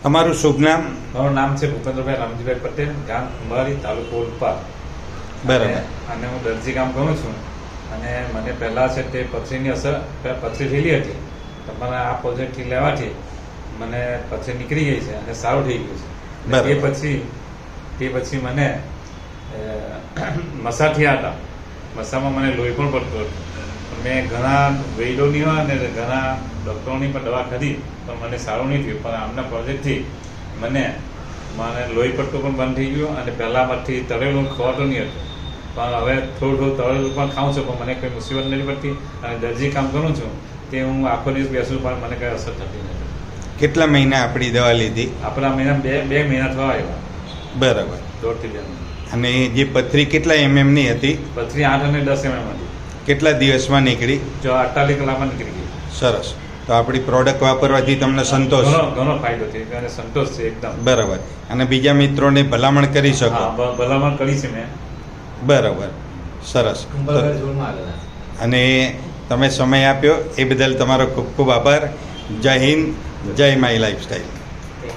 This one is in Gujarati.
તમારું શુભ નામ? મારું નામ છે ભૂપેન્દ્રભાઈ રામજીભાઈ પટેલ, ગામ કુંભારી, તાલુકો ઓલપાડ. બરાબર. અને હું દરજી કામ કરું છું. અને મને પહેલા છે તે પથરીની અસર પથરી થયેલી હતી. તમારા આ પ્રોજેક્ટથી લેવાથી મને પથરી નીકળી ગઈ છે અને સારું થઈ ગયું છે. અને તે પછી મને મસા થયા હતા. મસામાં મને લોહી પણ પડતું હતું. મેં ઘણા વૈદોની અને ઘણા ડૉક્ટરોની પણ દવા ખાધી, પણ મને સારું નહીં થયું. પણ આમના પ્રોજેક્ટથી મને લોહી પડતું પણ બંધ થઈ ગયું. અને પહેલાંમાંથી તળેલું ખવાતું નહીં હતું, પણ હવે થોડું તળેલું પણ ખાઉં છું, પણ મને કંઈ મુસીબત નથી પડતી. અને દરજી કામ કરું છું તે હું આખો દિવસ બેસું પણ મને કંઈ અસર થતી નથી. કેટલા મહિના આપણી દવા લીધી? આપણા મહિના બે મહિના થવા આવ્યા. બરાબર. 1.5 થી 2 મહિના. અને જે પથરી કેટલા એમએમની હતી? પથરી 8 અને 10 mm હતી. કેટલા દિવસમાં નીકળી? 48 કલાકમાં નીકળી ગઈ. સરસ. તો આપણી પ્રોડક્ટ વાપરવાથી તમને સંતોષ? ઘણો ફાયદો છે અને સંતોષ છે એકદમ. બરાબર. અને બીજા મિત્રોને ભલામણ કરી શકો? ભલામણ કરી છે મેં. બરાબર, સરસ. અને તમે સમય આપ્યો એ બદલ તમારો ખૂબ ખૂબ આભાર. જય હિન્દ, જય માય લાઈફસ્ટાઈલ.